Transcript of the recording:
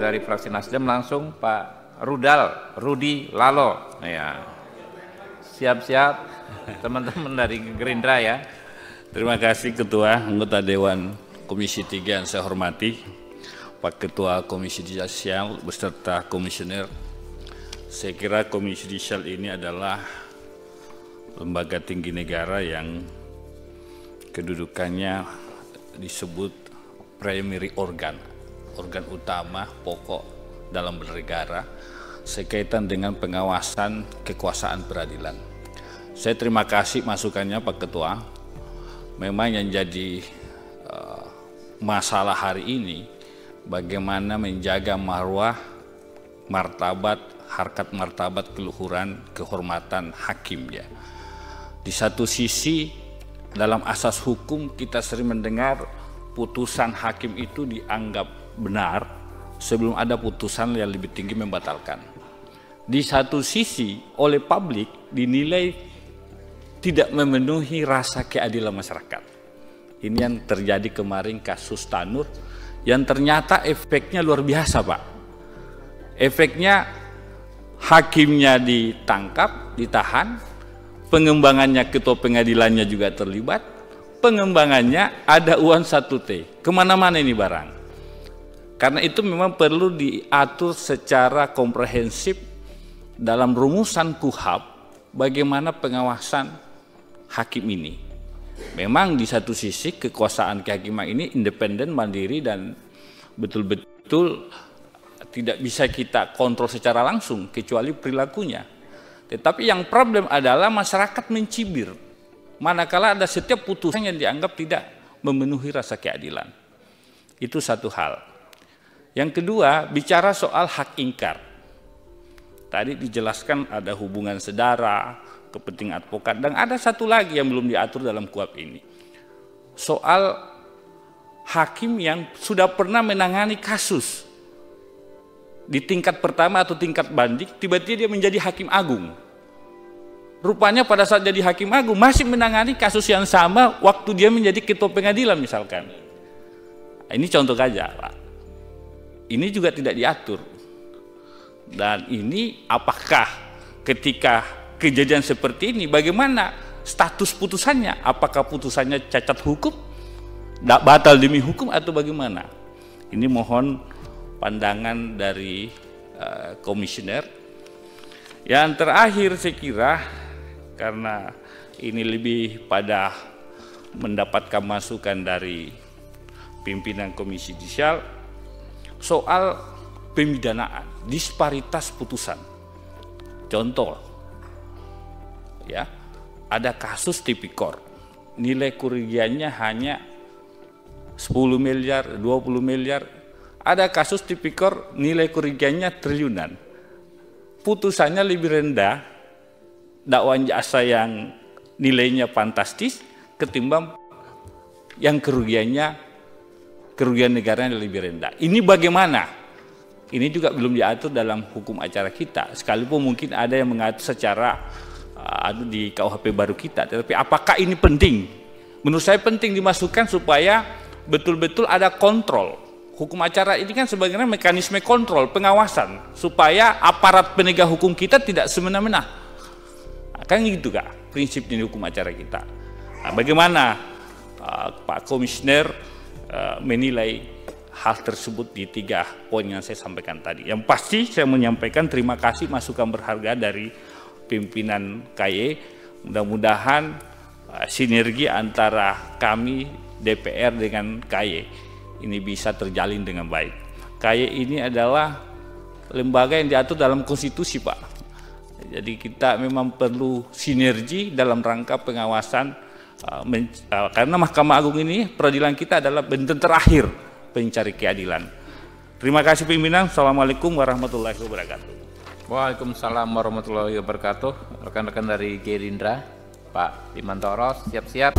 dari fraksi Nasdem langsung Pak Rudi Lalo. Ya. Siap-siap teman-teman dari Gerindra ya. Terima kasih Ketua Anggota Dewan Komisi 3 yang saya hormati, Pak Ketua Komisi Judisial beserta Komisioner. Saya kira Komisi Judisial ini adalah lembaga tinggi negara yang kedudukannya disebut primary organ utama pokok dalam bernegara sekaitan dengan pengawasan kekuasaan peradilan. Saya terima kasih masukannya Pak Ketua. Memang yang jadi masalah hari ini bagaimana menjaga marwah, martabat, harkat martabat, keluhuran, kehormatan hakim ya. Di satu sisi dalam asas hukum kita sering mendengar putusan hakim itu dianggap benar sebelum ada putusan yang lebih tinggi membatalkan. Di satu sisi oleh publik dinilai tidak memenuhi rasa keadilan masyarakat. Ini yang terjadi kemarin kasus Tanur yang ternyata efeknya luar biasa Pak. Efeknya hakimnya ditangkap, ditahan, pengembangannya ketua pengadilannya juga terlibat, pengembangannya ada uang 1T. Kemana-mana ini barang. Karena itu memang perlu diatur secara komprehensif dalam rumusan KUHAP bagaimana pengawasan hakim ini. Memang di satu sisi kekuasaan kehakiman ini independen, mandiri dan betul-betul tidak bisa kita kontrol secara langsung kecuali perilakunya. Tetapi yang problem adalah masyarakat mencibir manakala ada setiap putusan yang dianggap tidak memenuhi rasa keadilan. Itu satu hal. Yang kedua, bicara soal hak ingkar. Tadi dijelaskan ada hubungan sedara, kepentingan advokat, dan ada satu lagi yang belum diatur dalam KUHAP ini. Soal hakim yang sudah pernah menangani kasus di tingkat pertama atau tingkat banding, tiba-tiba dia menjadi hakim agung. Rupanya pada saat jadi hakim agung masih menangani kasus yang sama waktu dia menjadi ketua pengadilan misalkan. Ini contoh saja Pak. Ini juga tidak diatur. Dan ini apakah ketika kejadian seperti ini bagaimana status putusannya? Apakah putusannya cacat hukum, batal demi hukum atau bagaimana? Ini mohon pandangan dari komisioner. Yang terakhir saya kira karena ini lebih pada mendapatkan masukan dari pimpinan Komisi Judisial soal pemidanaan, disparitas putusan. Contoh, ya, ada kasus tipikor, nilai kerugiannya hanya 10 miliar, 20 miliar. Ada kasus tipikor nilai kerugiannya triliunan. Putusannya lebih rendah, dakwaan jasa yang nilainya fantastis ketimbang yang kerugian negaranya lebih rendah. Ini bagaimana? Ini juga belum diatur dalam hukum acara kita. Sekalipun mungkin ada yang mengatur secara di KUHP baru kita. Tetapi apakah ini penting? Menurut saya penting dimasukkan supaya betul-betul ada kontrol. Hukum acara ini kan sebenarnya mekanisme kontrol, pengawasan. Supaya aparat penegak hukum kita tidak semena-mena. Kan gitu Kak, prinsip di hukum acara kita. Nah, bagaimana Pak Komisioner menilai hal tersebut di 3 poin yang saya sampaikan tadi. Yang pasti saya menyampaikan terima kasih masukan berharga dari pimpinan KY. Mudah-mudahan sinergi antara kami DPR dengan KY ini bisa terjalin dengan baik. KY ini adalah lembaga yang diatur dalam konstitusi Pak. Jadi kita memang perlu sinergi dalam rangka pengawasan karena Mahkamah Agung ini peradilan kita adalah benteng terakhir pencari keadilan. Terima kasih pimpinan. Assalamualaikum warahmatullahi wabarakatuh. Waalaikumsalam warahmatullahi wabarakatuh. Rekan-rekan dari Gerindra, Pak Bimantoro, siap-siap.